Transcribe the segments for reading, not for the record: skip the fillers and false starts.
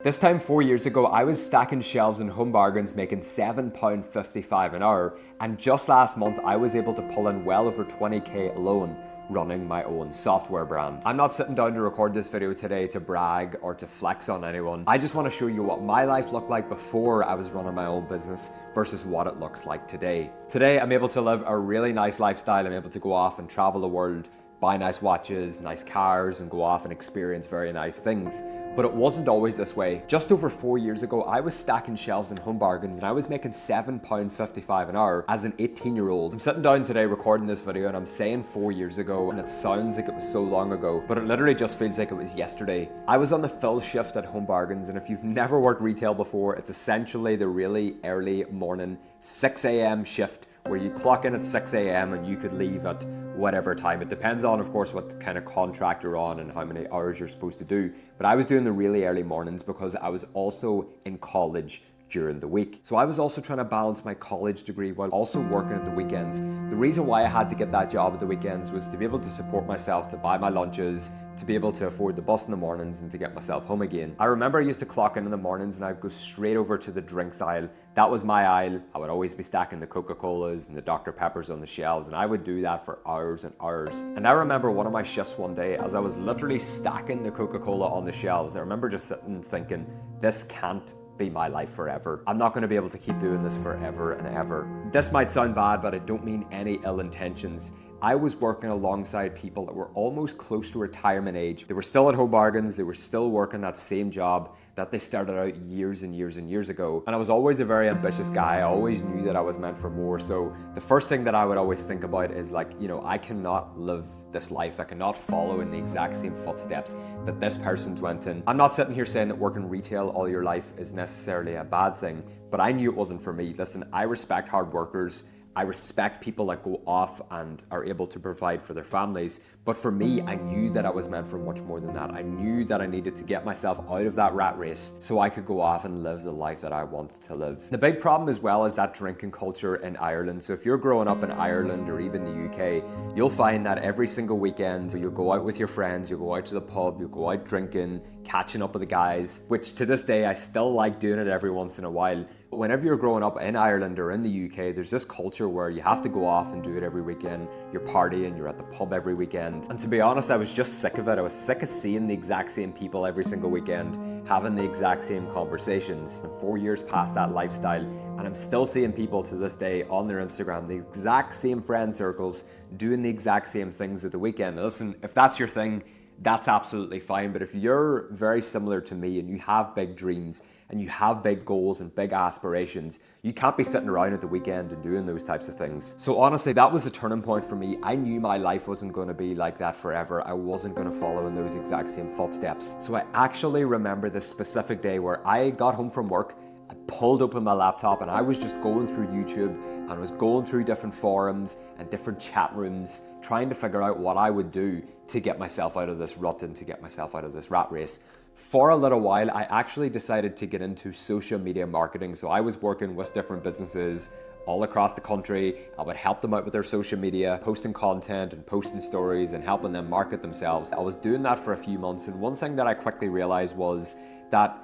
This time 4 years ago, I was stacking shelves in Home Bargains making £7.55 an hour, and just last month I was able to pull in well over 20k alone running my own software brand. I'm not sitting down to record this video today to brag or to flex on anyone. I just want to show you what my life looked like before I was running my own business versus what it looks like today. Today I'm able to live a really nice lifestyle. I'm able to go off and travel the world, buy nice watches, nice cars, and go off and experience very nice things. But it wasn't always this way. Just over 4 years ago, I was stacking shelves in Home Bargains and I was making £7.55 an hour as an 18-year-old. I'm sitting down today recording this video and I'm saying 4 years ago, and it sounds like it was so long ago, but it literally just feels like it was yesterday. I was on the full shift at Home Bargains, and if you've never worked retail before, it's essentially the really early morning 6 a.m. shift where you clock in at 6 a.m. and you could leave at whatever time. It depends on, of course, what kind of contract you're on and how many hours you're supposed to do. But I was doing the really early mornings because I was also in college during the week. So I was also trying to balance my college degree while also working at the weekends. The reason why I had to get that job at the weekends was to be able to support myself, to buy my lunches, to be able to afford the bus in the mornings and to get myself home again. I remember I used to clock in the mornings and I'd go straight over to the drinks aisle. That was my aisle. I would always be stacking the Coca-Colas and the Dr. Peppers on the shelves, and I would do that for hours and hours. And I remember one of my shifts one day as I was literally stacking the Coca-Cola on the shelves. I remember just sitting thinking, this can't be my life forever. I'm not going to be able to keep doing this forever and ever. This might sound bad, but I don't mean any ill intentions. I was working alongside people that were almost close to retirement age. They were still at Home Bargains, they were still working that same job that they started out years and years and years ago. And I was always a very ambitious guy. I always knew that I was meant for more. So the first thing that I would always think about is like, I cannot live this life. I cannot follow in the exact same footsteps that this person's went in. I'm not sitting here saying that working retail all your life is necessarily a bad thing, but I knew it wasn't for me. Listen, I respect hard workers. I respect people that go off and are able to provide for their families. But for me, I knew that I was meant for much more than that. I knew that I needed to get myself out of that rat race so I could go off and live the life that I wanted to live. The big problem as well is that drinking culture in Ireland. So if you're growing up in Ireland or even the UK, you'll find that every single weekend you'll go out with your friends, you'll go out to the pub, you'll go out drinking, catching up with the guys, which to this day I still like doing it every once in a while. But whenever you're growing up in Ireland or in the UK, there's this culture where you have to go off and do it every weekend. You're partying, you're at the pub every weekend. And to be honest, I was just sick of it. I was sick of seeing the exact same people every single weekend, having the exact same conversations. I'm 4 years past that lifestyle, and I'm still seeing people to this day on their Instagram, the exact same friend circles, doing the exact same things at the weekend. Now listen, if that's your thing, that's absolutely fine. But if you're very similar to me and you have big dreams and you have big goals and big aspirations, you can't be sitting around at the weekend and doing those types of things. So honestly, that was the turning point for me. I knew my life wasn't going to be like that forever. I wasn't going to follow in those exact same footsteps. So I actually remember this specific day where I got home from work, I pulled open my laptop and I was just going through YouTube and I was going through different forums and different chat rooms, trying to figure out what I would do to get myself out of this rut and to get myself out of this rat race. For a little while, I actually decided to get into social media marketing. So I was working with different businesses all across the country. I would help them out with their social media, posting content and posting stories and helping them market themselves. I was doing that for a few months, and one thing that I quickly realized was that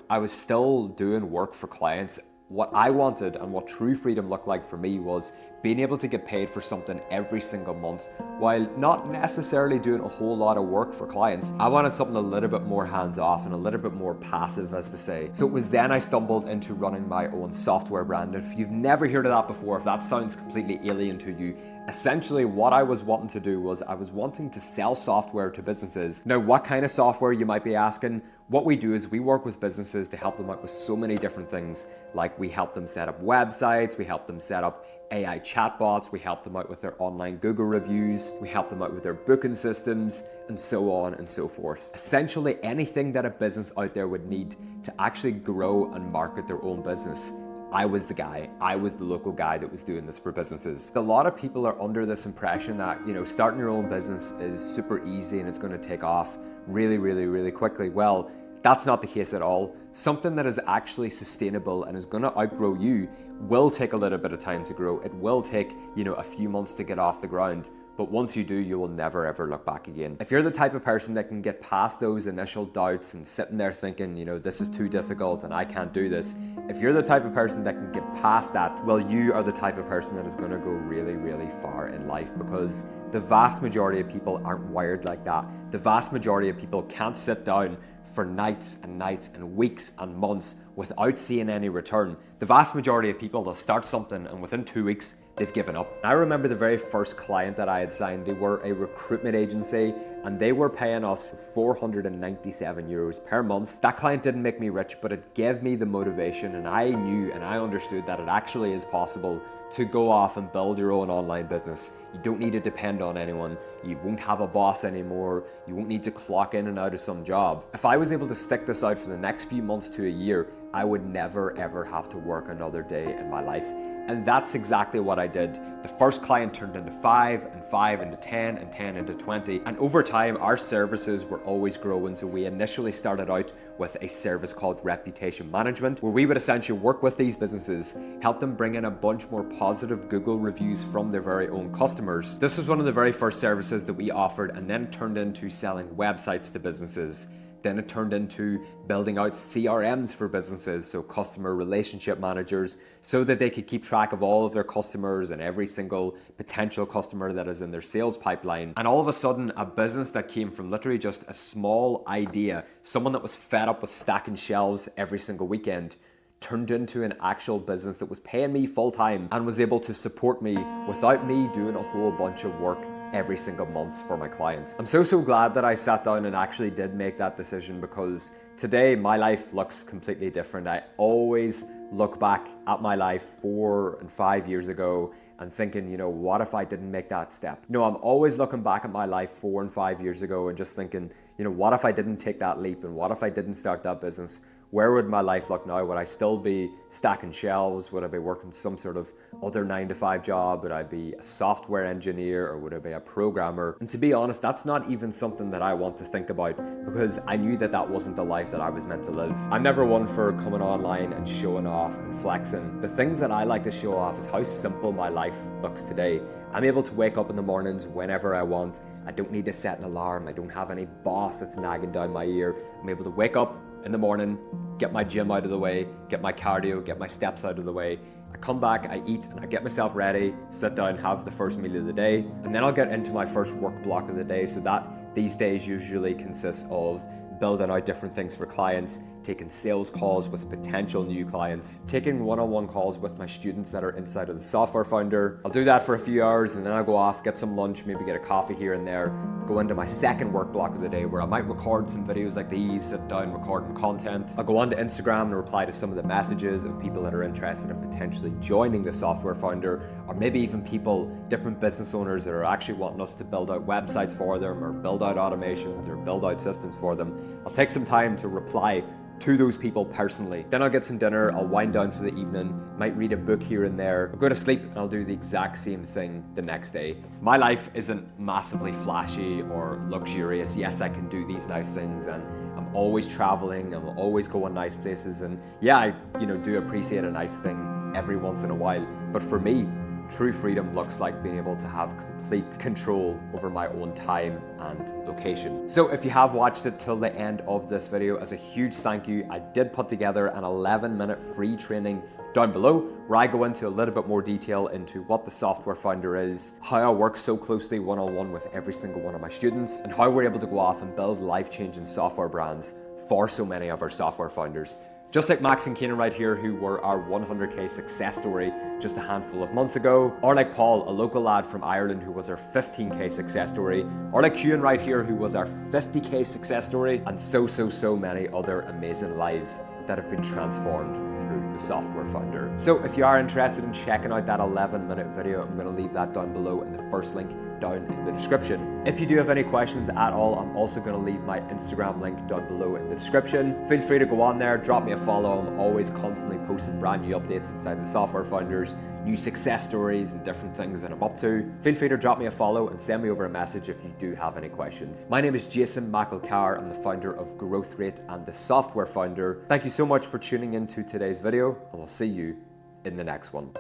I was still doing work for clients. What I wanted and what true freedom looked like for me was being able to get paid for something every single month while not necessarily doing a whole lot of work for clients. I wanted something a little bit more hands-off and a little bit more passive, as to say. So it was then I stumbled into running my own software brand. If you've never heard of that before, if that sounds completely alien to you, essentially what I was wanting to do was I was wanting to sell software to businesses. Now, what kind of software, you might be asking? What we do is we work with businesses to help them out with so many different things. Like we help them set up websites, we help them set up AI chatbots, we help them out with their online Google reviews, we help them out with their booking systems, and so on and so forth. Essentially anything that a business out there would need to actually grow and market their own business. I was the guy. I was the local guy that was doing this for businesses. A lot of people are under this impression that, starting your own business is super easy and it's going to take off really, really, really quickly. Well, that's not the case at all. Something that is actually sustainable and is going to outgrow you will take a little bit of time to grow. It will take, a few months to get off the ground. but once you do, you will never ever look back again. If you're the type of person that can get past those initial doubts and sitting there thinking, this is too difficult and I can't do this, if you're the type of person that can get past that, well, you are the type of person that is going to go really, really far in life, because the vast majority of people aren't wired like that. The vast majority of people can't sit down for nights and nights and weeks and months without seeing any return. The vast majority of people, they'll start something and within 2 weeks, they've given up. I remember the very first client that I had signed, they were a recruitment agency and they were paying us 497 euros per month. That client didn't make me rich, but it gave me the motivation, and I knew and I understood that it actually is possible to go off and build your own online business. You don't need to depend on anyone. You won't have a boss anymore. You won't need to clock in and out of some job. If I was able to stick this out for the next few months to a year, I would never ever have to work another day in my life. And that's exactly what I did. The first client turned into 5, and 5 into 10, and 10 into 20. And over time, our services were always growing. So we initially started out with a service called reputation management, where we would essentially work with these businesses, help them bring in a bunch more positive Google reviews from their very own customers. This was one of the very first services that we offered, and then turned into selling websites to businesses. Then it turned into building out CRMs for businesses, so customer relationship managers, so that they could keep track of all of their customers and every single potential customer that is in their sales pipeline. And all of a sudden, a business that came from literally just a small idea, someone that was fed up with stacking shelves every single weekend, turned into an actual business that was paying me full time and was able to support me without me doing a whole bunch of work every single month for my clients. I'm so glad that I sat down and actually did make that decision, because today my life looks completely different. I always look back at my life 4 and 5 years ago and thinking, what if I didn't make that step? No, I'm always looking back at my life 4 and 5 years ago and just thinking, what if I didn't take that leap, and what if I didn't start that business? Where would my life look now? Would I still be stacking shelves? Would I be working some sort of other 9-to-5 job? Would I be a software engineer, or would I be a programmer? And to be honest, that's not even something that I want to think about, because I knew that that wasn't the life that I was meant to live. I'm never one for coming online and showing off and flexing. The things that I like to show off is how simple my life looks today. I'm able to wake up in the mornings whenever I want. I don't need to set an alarm. I don't have any boss that's nagging down my ear. I'm able to wake up in the morning, get my gym out of the way, get my cardio, get my steps out of the way. I come back, I eat, and I get myself ready, sit down, have the first meal of the day, and then I'll get into my first work block of the day. So that these days usually consists of building out different things for clients, taking sales calls with potential new clients, taking one-on-one calls with my students that are inside of the Software Founder. I'll do that for a few hours, and then I'll go off, get some lunch, maybe get a coffee here and there, go into my second work block of the day, where I might record some videos like these, sit down, recording content. I'll go onto Instagram and reply to some of the messages of people that are interested in potentially joining the Software Founder, or maybe even people, different business owners that are actually wanting us to build out websites for them, or build out automations, or build out systems for them. I'll take some time to reply to those people personally. Then I'll get some dinner, I'll wind down for the evening, might read a book here and there, I'll go to sleep, and I'll do the exact same thing the next day. My life isn't massively flashy or luxurious. Yes, I can do these nice things, and I'm always traveling, I'm always going nice places, and yeah, I do appreciate a nice thing every once in a while. But for me, true freedom looks like being able to have complete control over my own time and location. So if you have watched it till the end of this video, as a huge thank you, I did put together an 11-minute free training down below, where I go into a little bit more detail into what the Software Founder is, how I work so closely one-on-one with every single one of my students, and how we're able to go off and build life-changing software brands for so many of our software founders. Just like Max and Keenan right here, who were our 100k success story just a handful of months ago, or like Paul, a local lad from Ireland who was our 15k success story, or like Ewan right here, who was our 50k success story, and so many other amazing lives that have been transformed through the Software Founder. So if you are interested in checking out that 11-minute video, I'm going to leave that down below in the first link down in the description. If you do have any questions at all, I'm also going to leave my Instagram link down below in the description. Feel free to go on there, drop me a follow. I'm always constantly posting brand new updates inside the Software Founders, new success stories and different things that I'm up to. Feel free to drop me a follow and send me over a message if you do have any questions. My name is Jason McElchar. I'm the founder of Growth Rate and the Software Founder. Thank you so much for tuning into today's video, and we'll see you in the next one.